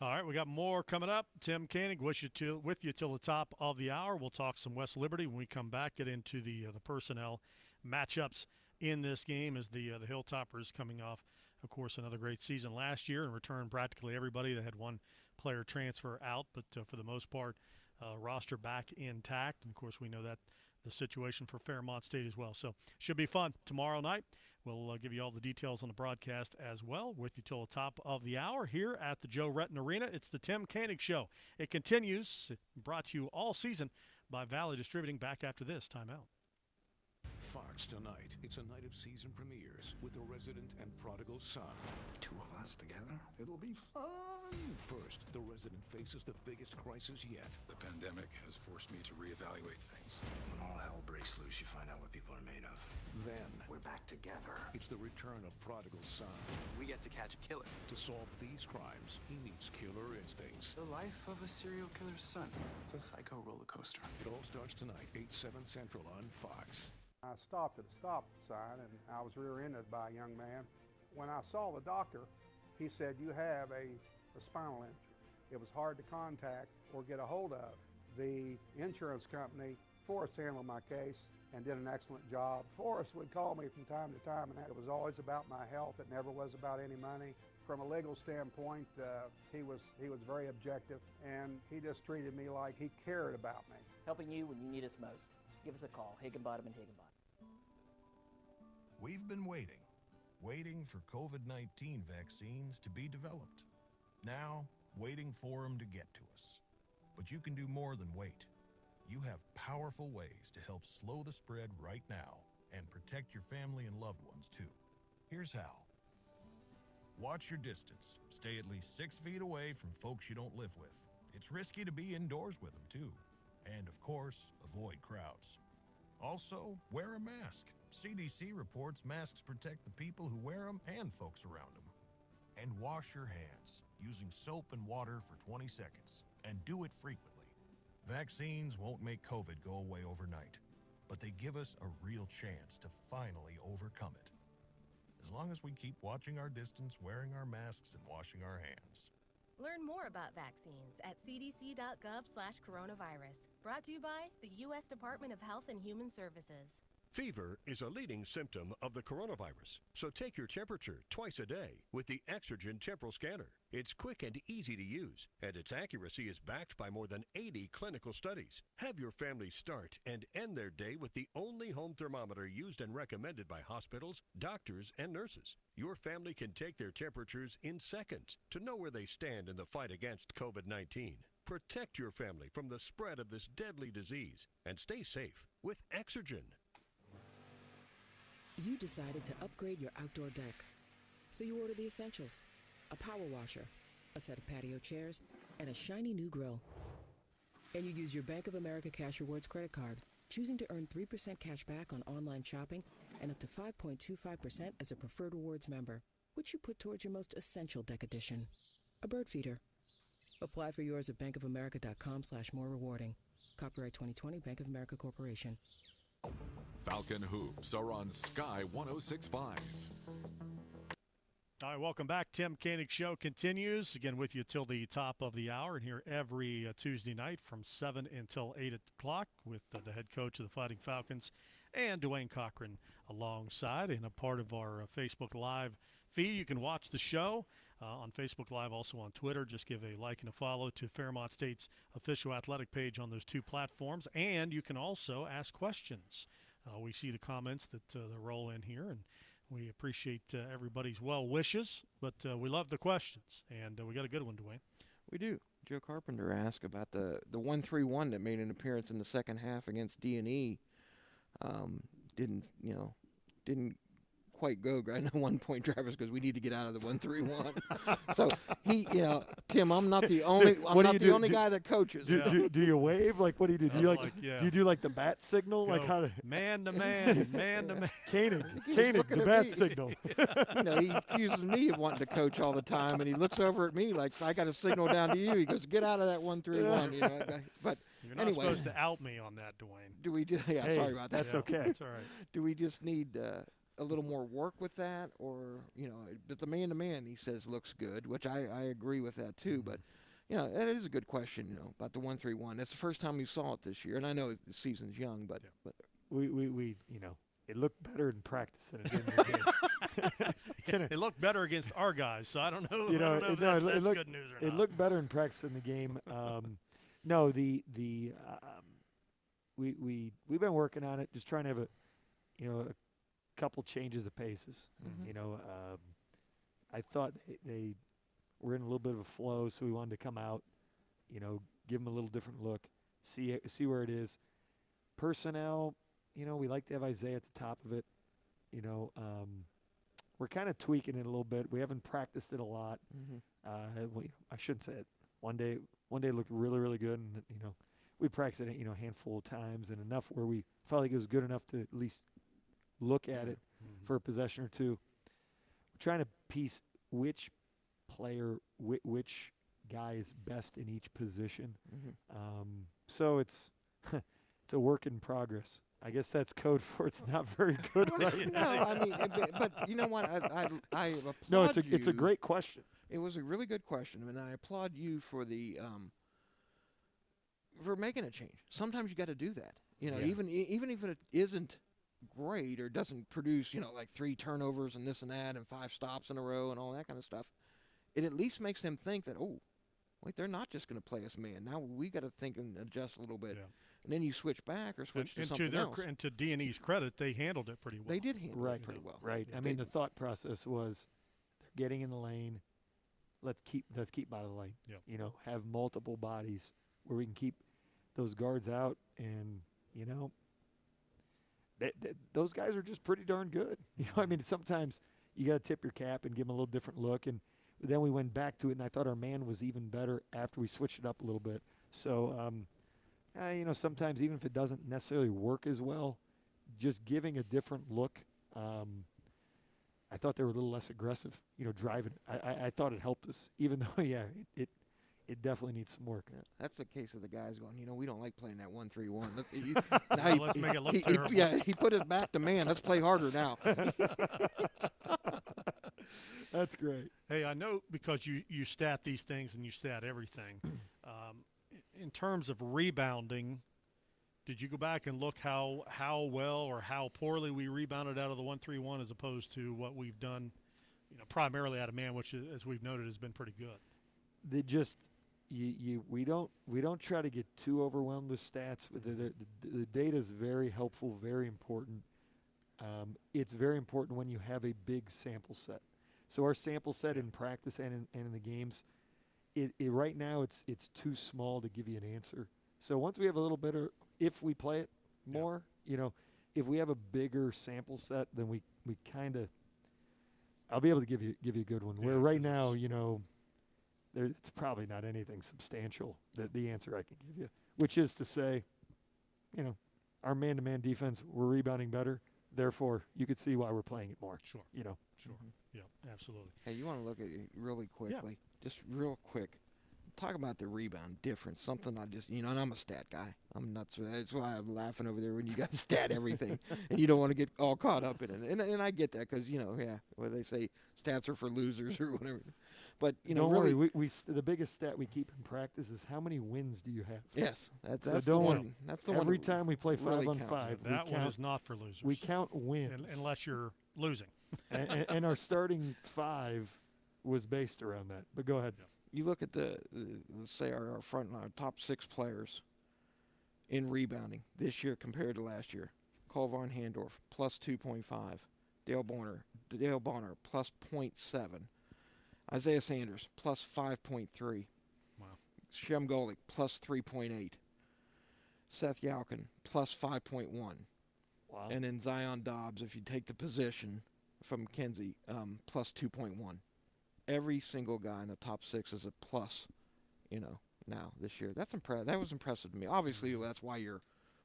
All right, we got more coming up. Tim Koenig with you till the top of the hour. We'll talk some West Liberty when we come back, get into the personnel matchups in this game as the Hilltoppers coming off of course, another great season last year and returned practically everybody. They had one player transfer out, but for the most part, roster back intact. And, of course, we know that the situation for Fairmont State as well. So should be fun tomorrow night. We'll give you all the details on the broadcast as well, with you till the top of the hour here at the Joe Retton Arena. It's the Tim Koenig Show. It continues, brought to you all season by Valley Distributing. Back after this timeout. Fox tonight. It's a night of season premieres with the resident and prodigal son. The two of us together? It'll be fun. First, the resident faces the biggest crisis yet. The pandemic has forced me to reevaluate things. When all hell breaks loose, you find out what people are made of. Then, we're back together. It's the return of prodigal son. We get to catch a killer. To solve these crimes, he needs killer instincts. The life of a serial killer's son. It's a psycho roller coaster. It all starts tonight, 8/7 Central on Fox. I stopped at a stop sign and I was rear-ended by a young man. When I saw the doctor, he said, "You have a spinal injury." It was hard to contact or get a hold of. The insurance company, Forrest, handled my case and did an excellent job. Forrest would call me from time to time, and it was always about my health. It never was about any money. From a legal standpoint, he was very objective, and he just treated me like he cared about me. Helping you when you need us most. Give us a call, Higginbottom and Higginbottom. We've been waiting for COVID-19 vaccines to be developed. Now, waiting for them to get to us. But you can do more than wait. You have powerful ways to help slow the spread right now and protect your family and loved ones too. Here's how. Watch your distance. Stay at least 6 feet away from folks you don't live with. It's risky to be indoors with them too. And of course, avoid crowds. Also, wear a mask. CDC reports masks protect the people who wear them and folks around them. And wash your hands using soap and water for 20 seconds. And do it frequently. Vaccines won't make COVID go away overnight, but they give us a real chance to finally overcome it. As long as we keep watching our distance, wearing our masks, and washing our hands. Learn more about vaccines at cdc.gov/coronavirus. Brought to you by the U.S. Department of Health and Human Services. Fever is a leading symptom of the coronavirus, so take your temperature twice a day with the Exergen Temporal Scanner. It's quick and easy to use, and its accuracy is backed by more than 80 clinical studies. Have your family start and end their day with the only home thermometer used and recommended by hospitals, doctors, and nurses. Your family can take their temperatures in seconds to know where they stand in the fight against COVID-19. Protect your family from the spread of this deadly disease and stay safe with Exergen. You decided to upgrade your outdoor deck. So you ordered the essentials: a power washer, a set of patio chairs, and a shiny new grill. And you use your Bank of America Cash Rewards credit card, choosing to earn 3% cash back on online shopping and up to 5.25% as a preferred rewards member, which you put towards your most essential deck addition, a bird feeder. Apply for yours at bankofamerica.com/more rewarding. Copyright 2020 Bank of America Corporation. Falcon Hoops are on Sky 106.5. All right, welcome back. Tim Koenig Show continues, again with you till the top of the hour, and here every Tuesday night from 7 until 8 o'clock with the head coach of the Fighting Falcons and Dwayne Cochran alongside, and a part of our Facebook Live feed. You can watch the show on Facebook Live, also on Twitter. Just give a like and a follow to Fairmont State's official athletic page on those two platforms, and you can also ask questions. We see the comments that roll in here, and we appreciate everybody's well wishes, but we love the questions, and we got a good one, Dwayne. We do. Joe Carpenter asked about the 1-3-1 that made an appearance in the second half against D&E. Didn't quite go right now 1 point drivers because we need to get out of the 1-3-1. So Tim, I'm not the only guy that coaches. Do you wave? Like, what do you do? Do you do you do like the bat signal? Go like how to man to man, man to man. Koenig, the bat signal. He accuses me of wanting to coach all the time, and he looks over at me like I got a signal down to you. He goes, "Get out of that 1-3-1." But you're not anyway, supposed to out me on that, Dwayne. Do we? Yeah, sorry about that. That's okay. That's all right. Do we just need a little more work with that, or but the man-to-man, he says, looks good, which I agree with that too. But that is a good question, about the 1-3-1. That's the first time we saw it this year, and I know the season's young, but we it looked better in practice than it did in the game. It looked better against our guys, so I don't know. You know, I don't know if that's good news or not. It looked better in practice in the game. No, we've been working on it, just trying to have a couple changes of paces. Mhm. You know, I thought they were in a little bit of a flow, so we wanted to come out, give them a little different look, see where it is. Personnel, we like to have Isaiah at the top of it. We're kind of tweaking it a little bit. We haven't practiced it a lot. I shouldn't say it. One day it looked really, really good, and we practiced it a handful of times and enough where we felt like it was good enough to at least look at it for a possession or two. We're trying to piece which player, which guy is best in each position. So it's it's a work in progress. I guess that's code for it's not very good right now. No, I mean, but you know what? I applaud No, you. it's a great question. It was a really good question, and I applaud you for for making a change. Sometimes you got to do that. Even if it isn't great or doesn't produce, like 3 turnovers and this and that and 5 stops in a row and all that kind of stuff, it at least makes them think that, oh, wait, they're not just going to play us man. Now we got to think and adjust a little bit. Yeah. And then you switch back or switch to and something else. And to D&E's credit, they handled it pretty well. They did handle it pretty well. Right. I mean, the thought process was they're getting in the lane. Let's keep out of the lane. Yep. Have multiple bodies where we can keep those guards out, and those guys are just pretty darn good. I mean, sometimes you got to tip your cap and give them a little different look, and then we went back to it, and I thought our man was even better after we switched it up a little bit. So, sometimes even if it doesn't necessarily work as well, just giving a different look. I thought they were a little less aggressive, driving. I thought it helped us, even though, it definitely needs some work. Yeah, that's the case of the guys going, we don't like playing that 1-3-1. Let's make it look terrible. He put it back to man. Let's play harder now. That's great. Hey, I know because you stat these things and you stat everything. In terms of rebounding, did you go back and look how well or how poorly we rebounded out of the 1-3-1 as opposed to what we've done, primarily out of man, which, as we've noted, has been pretty good? They just we don't try to get too overwhelmed with stats. The data is very helpful, very important. It's very important when you have a big sample set. So our sample set in practice and in the games, right now it's too small to give you an answer. So once we have a little bit of, if we play it more, if we have a bigger sample set, then we kind of, I'll be able to give you a good one. Where right now, it's probably not anything substantial, the answer I can give you, which is to say, our man-to-man defense, we're rebounding better. Therefore, you could see why we're playing it more. Sure. Sure. Yeah, absolutely. Hey, you want to look at it really quickly? Just real quick. Talk about the rebound difference. Something I just, and I'm a stat guy. I'm nuts for that. That's why I'm laughing over there when you got to stat everything and you don't want to get all caught up in it. And I get that because, where they say stats are for losers or whatever. But, don't really, worry. We the biggest stat we keep in practice is how many wins do you have? Yes, that's so the don't one. worry. That's the one. Every time we play 5 really on counts. 5, That we one count, is not for losers. we count wins. Unless you're losing. and our starting 5 was based around that. But go ahead. You look at let's say our top 6 players in rebounding this year compared to last year. Colvar and Handorf, plus 2.5. Dale Bonner, plus 0.7. Isaiah Sanders, plus 5.3. Wow. Shem Golick, plus 3.8. Seth Yalkin, plus 5.1. Wow. And then Zion Dobbs, if you take the position from Kenzie, plus 2.1. Every single guy in the top 6 is a plus, now this year. That was impressive to me. Obviously, that's why you're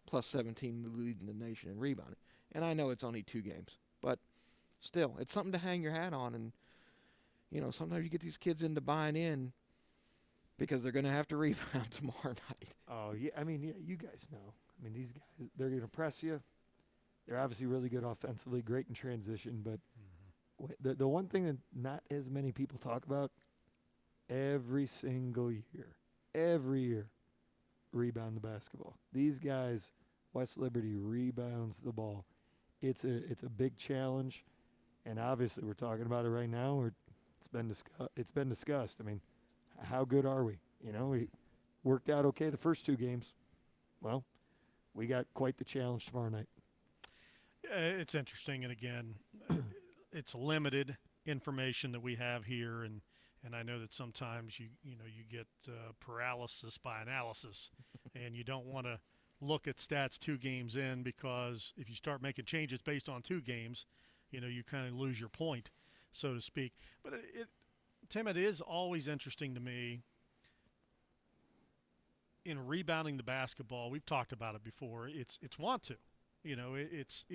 plus 17 leading the nation in rebounding. And I know it's only 2 games, but still, it's something to hang your hat on. And, sometimes you get these kids into buying in because they're going to have to rebound tomorrow night. Oh, yeah. I mean, you guys know. I mean, these guys, they're going to press you. They're obviously really good offensively, great in transition, but the one thing that not as many people talk about, every single year, rebound the basketball. These guys, West Liberty rebounds the ball. It's a big challenge, And obviously we're talking about it right now. It's been discussed. I mean, how good are we? You know, we worked out okay the first 2 games. Well, we got quite the challenge tomorrow night. It's interesting, and again, it's limited information that we have here, and I know that sometimes you get paralysis by analysis, and you don't want to look at stats 2 games in, because if you start making changes based on 2 games, you kind of lose your point, so to speak. But Tim, it is always interesting to me in rebounding the basketball. We've talked about it before. It's want to. It's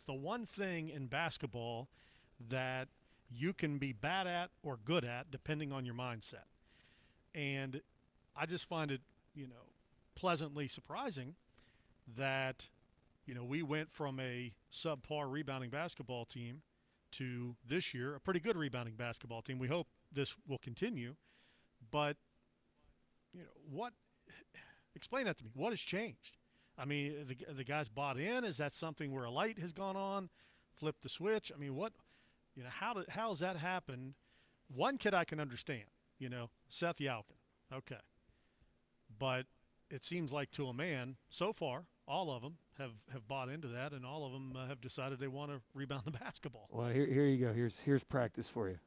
the one thing in basketball that you can be bad at or good at depending on your mindset. And I just find it, pleasantly surprising that, we went from a subpar rebounding basketball team to this year a pretty good rebounding basketball team. We hope this will continue. But, explain that to me. What has changed? I mean, the guys bought in. Is that something where a light has gone on, flipped the switch? I mean, how has that happened? One kid I can understand, Seth Yalkin. Okay. But it seems like to a man, so far, all of them have bought into that, and all of them have decided they want to rebound the basketball. Well, here you go. Here's practice for you.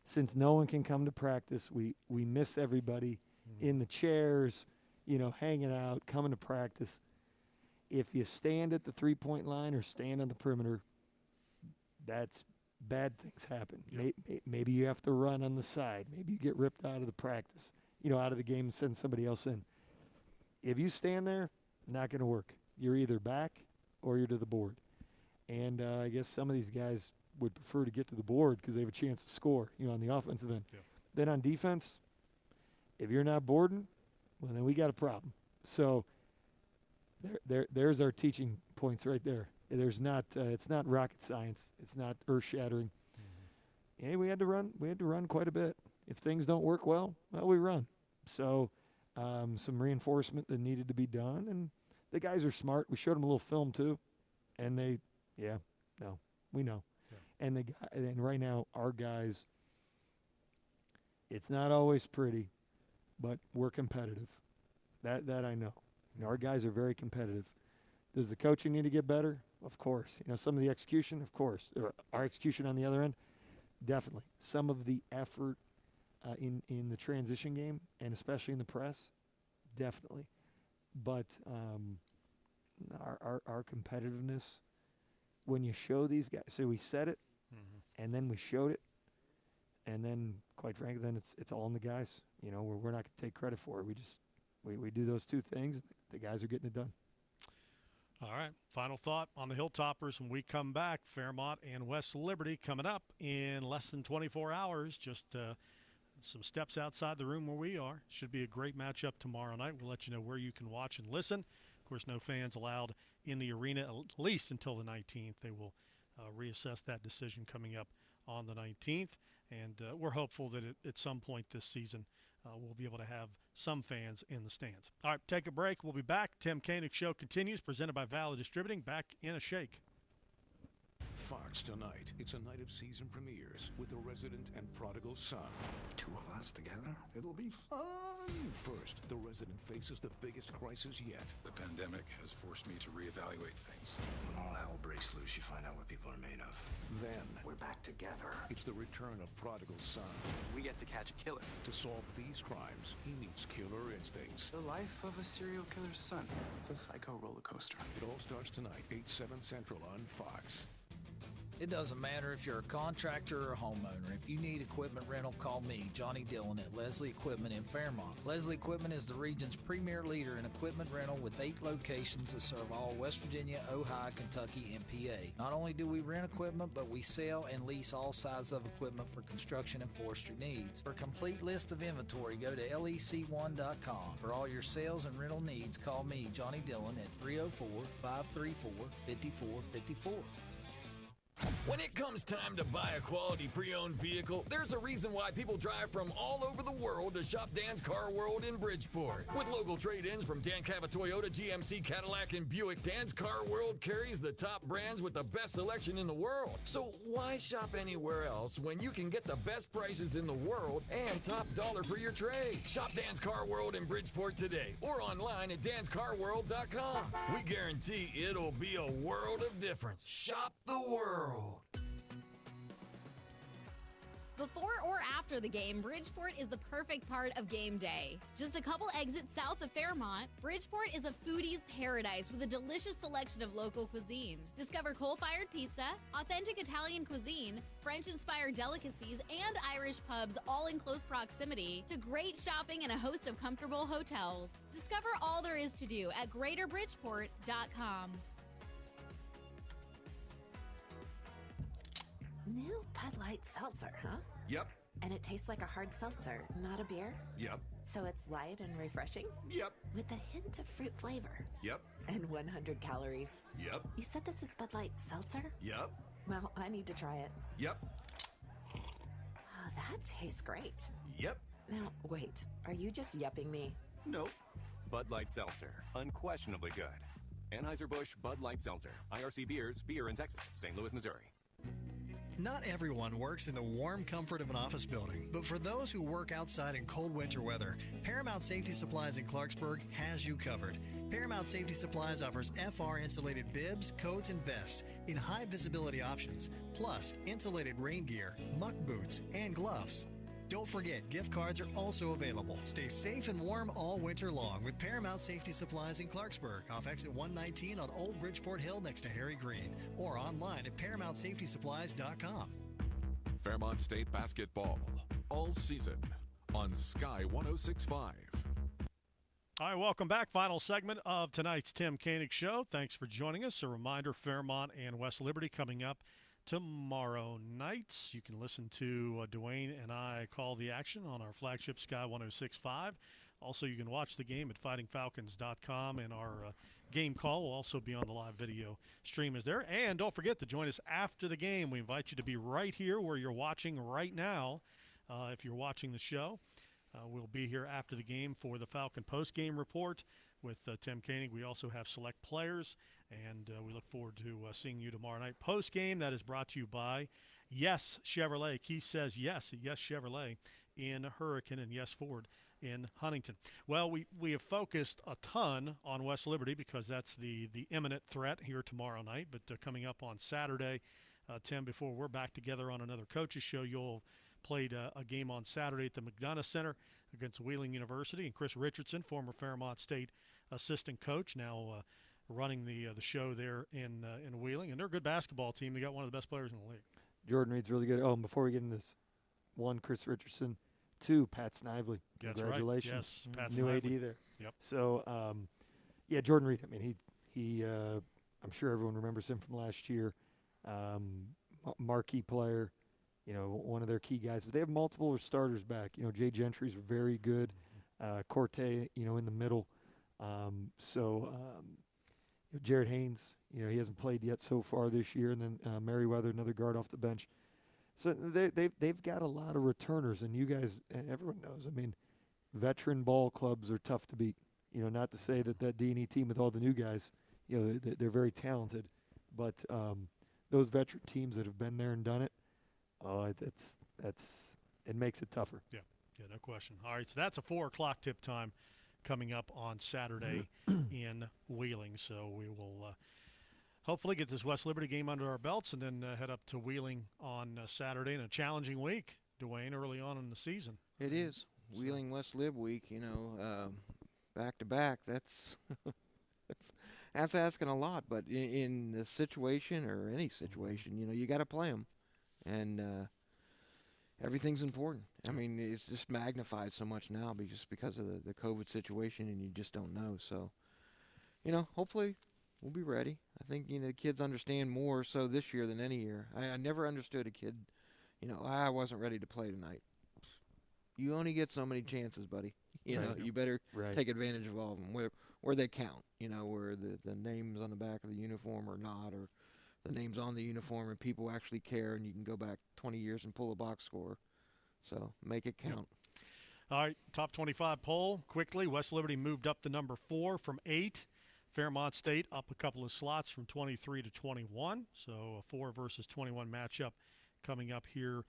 Since no one can come to practice, we miss everybody in the chairs, hanging out, coming to practice. If you stand at the 3-point line or stand on the perimeter, that's bad things happen. Yep. Maybe you have to run on the side. Maybe you get ripped out of the practice, out of the game and send somebody else in. If you stand there, not going to work. You're either back or you're to the board. And I guess some of these guys would prefer to get to the board because they have a chance to score, on the offensive end. Yeah. Then on defense, if you're not boarding, well, then we got a problem. So there's our teaching points right there. It's not rocket science. It's not earth-shattering. Mm-hmm. Yeah, we had to run quite a bit. If things don't work well, we run. So some reinforcement that needed to be done, and the guys are smart. We showed them a little film too, and we know. Yeah. And right now our guys, it's not always pretty, but we're competitive. That I know. Our guys are very competitive. Does the coaching need to get better? Of course. Some of the execution, of course. Or our execution on the other end, definitely. Some of the effort in the transition game, and especially in the press, definitely. But our competitiveness, when you show these guys, so we said it, and then we showed it, and then, quite frankly, then it's all in the guys. We're not going to take credit for it. We do those 2 things. The guys are getting it done. All right. Final thought on the Hilltoppers when we come back. Fairmont and West Liberty coming up in less than 24 hours. Just some steps outside the room where we are. Should be a great matchup tomorrow night. We'll let you know where you can watch and listen. Of course, no fans allowed in the arena, at least until the 19th. They will reassess that decision coming up on the 19th. And we're hopeful that at some point this season we'll be able to have some fans in the stands. All right, take a break. We'll be back. Tim Koenig Show continues, presented by Valley Distributing. Back in a shake. Fox tonight. It's a night of season premieres with the resident and prodigal son. The 2 of us together? It'll be Fun! First, the resident faces the biggest crisis yet. The pandemic has forced me to reevaluate things. When all hell breaks loose, you find out what people are made of. Then, We're back together. it's the return of prodigal son. We get to catch a killer. To solve these crimes, he needs killer instincts. The life of a serial killer's son. It's a psycho roller coaster. It all starts tonight, 8/7 Central on Fox. It doesn't matter if you're a contractor or a homeowner. If you need equipment rental, call me, Johnny Dillon at Leslie Equipment in Fairmont. Leslie Equipment is the region's premier leader in equipment rental with 8 locations that serve all West Virginia, Ohio, Kentucky, and PA. Not only do we rent equipment, but we sell and lease all sizes of equipment for construction and forestry needs. For a complete list of inventory, go to lec1.com. For all your sales and rental needs, call me, Johnny Dillon at 304-534-5454. When it comes time to buy a quality pre-owned vehicle, there's a reason why people drive from all over the world to shop Dan's Car World in Bridgeport. With local trade-ins from Dan Cava Toyota, GMC, Cadillac, and Buick, Dan's Car World carries the top brands with the best selection in the world. So why shop anywhere else when you can get the best prices in the world and top dollar for your trade? Shop Dan's Car World in Bridgeport today or online at danscarworld.com. We guarantee it'll be a world of difference. Shop the world. Before or after the game, Bridgeport is the perfect part of game day. Just a couple exits south of Fairmont, Bridgeport is a foodie's paradise with a delicious selection of local cuisine. Discover coal-fired pizza, authentic Italian cuisine, French-inspired delicacies, and Irish pubs all in close proximity to great shopping and a host of comfortable hotels. Discover all there is to do at greaterbridgeport.com. New Bud Light Seltzer, huh? Yep. And it tastes like a hard seltzer, not a beer? Yep. So it's light and refreshing? Yep. With a hint of fruit flavor? Yep. And 100 calories? Yep. You said this is Bud Light Seltzer? Yep. Well, I need to try it. Yep. Oh, that tastes great. Yep. Now, wait. Are you just yupping me? Nope. Bud Light Seltzer, unquestionably good. Anheuser-Busch Bud Light Seltzer, IRC Beers, beer in Texas, St. Louis, Missouri. Not everyone works in the warm comfort of an office building, but for those who work outside in cold winter weather, Paramount Safety Supplies in Clarksburg has you covered. Paramount Safety Supplies offers FR insulated bibs, coats, and vests in high visibility options, plus insulated rain gear, muck boots, and gloves. Don't forget, gift cards are also available. Stay safe and warm all winter long with Paramount Safety Supplies in Clarksburg, off exit 119 on Old Bridgeport Hill next to Harry Green, or online at ParamountSafetySupplies.com. Fairmont State basketball all season on Sky 106.5. All right, welcome back. Final segment of tonight's Tim Koenig Show. Thanks for joining us. A reminder, Fairmont and West Liberty coming up tomorrow night. You can listen to Dwayne and I call the action on our flagship Sky 106.5. Also, you can watch the game at fightingfalcons.com, and our game call will also be on the live video stream is there. And don't forget to join us after the game. We invite you to be right here where you're watching right now. If you're watching the show, we'll be here after the game for the Falcon post-game report with Tim Koenig. We also have select players, and we look forward to seeing you tomorrow night. Post-game, that is brought to you by Yes Chevrolet. Keith says yes at Yes Chevrolet in Hurricane and Yes Ford in Huntington. Well, we have focused a ton on West Liberty because that's the imminent threat here tomorrow night. But coming up on Saturday, Tim, before we're back together on another coaches show, you'll played a game on Saturday at the McDonough Center against Wheeling University, and Chris Richardson, former Fairmont State assistant coach, now running the show there in Wheeling, and they're a good basketball team. They got one of the best players in the league. Jordan Reed's really good. Oh, and before we get into this, 1, Chris Richardson, 2, Pat Snively. That's Congratulations, right. Yes, Pat new Snively. AD there. Yep. So, yeah, Jordan Reed. I mean, he I'm sure everyone remembers him from last year. Marquee player. You know, one of their key guys. But they have multiple starters back. You know, Jay Gentry's very good. Corte, you know, in the middle. Jared Haynes, you know, he hasn't played yet so far this year. And then Merriweather, another guard off the bench. So they've got a lot of returners. And you guys, everyone knows, I mean, veteran ball clubs are tough to beat. You know, not to say that D&E team with all the new guys, you know, they're very talented. But those veteran teams that have been there and done it, it makes it tougher. Yeah, no question. All right, so that's a 4 o'clock tip time coming up on Saturday in Wheeling. So we will hopefully get this West Liberty game under our belts and then head up to Wheeling on Saturday in a challenging week, Dwayne, early on in the season. It is. Wheeling West Lib week, you know, back to back. That's that's asking a lot. But in this situation or any situation, you know, you got to play them. And everything's important. I mean, it's just magnified so much now just because of the COVID situation, and you just don't know. So, you know, hopefully we'll be ready. I think, you know, kids understand more so this year than any year. I never understood a kid, you know, I wasn't ready to play tonight. You only get so many chances, buddy. You know, you better take advantage of all of them, where they count, you know, where the names on the back of the uniform or not, or the names on the uniform and people actually care, and you can go back 20 years and pull a box score. So make it count. All right, top 25 poll quickly. West Liberty moved up to number 4 from 8. Fairmont State up a couple of slots from 23 to 21. So a 4 versus 21 matchup coming up here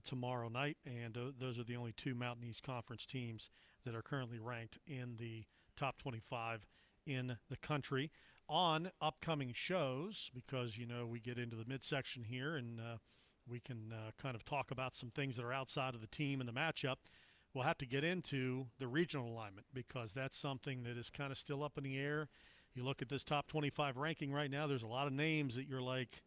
tomorrow night. And those are the only 2 Mountain East Conference teams that are currently ranked in the top 25 in the country. On upcoming shows, because, we get into the midsection here and we can kind of talk about some things that are outside of the team and the matchup. We'll have to get into the regional alignment because that's something that is kind of still up in the air. You look at this top 25 ranking right now, there's a lot of names that you're like,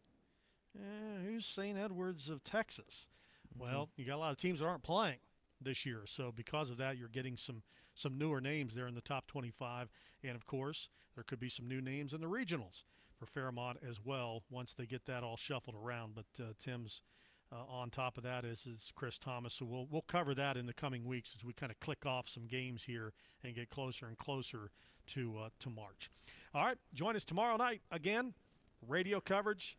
who's St. Edwards of Texas? Mm-hmm. Well, you got a lot of teams that aren't playing this year. So because of that, you're getting some newer names there in the top 25. And, of course, there could be some new names in the regionals for Fairmont as well once they get that all shuffled around. But Tim's on top of that is Chris Thomas. So we'll cover that in the coming weeks as we kind of click off some games here and get closer and closer to March. All right, join us tomorrow night again. Radio coverage,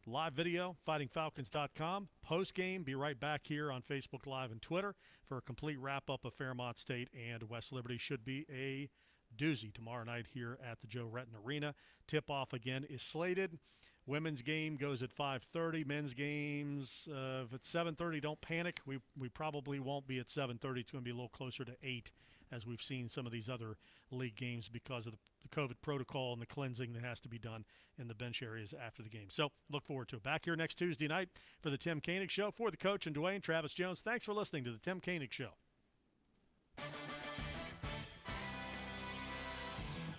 live video, fightingfalcons.com. Post-game, be right back here on Facebook Live and Twitter for a complete wrap-up of Fairmont State and West Liberty. Should be a doozy tomorrow night here at the Joe Retton Arena. Tip-off again is slated. Women's game goes at 5:30. Men's games, if it's 7:30, don't panic. We probably won't be at 7:30. It's going to be a little closer to 8 as we've seen some of these other league games because of the COVID protocol and the cleansing that has to be done in the bench areas after the game. So look forward to it. Back here next Tuesday night for the Tim Koenig Show. For the coach and Dwayne, Travis Jones, thanks for listening to the Tim Koenig Show.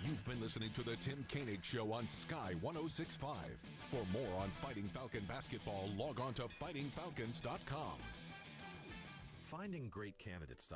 You've been listening to the Tim Koenig Show on Sky 106.5. For more on Fighting Falcon basketball, log on to fightingfalcons.com. Finding great candidates to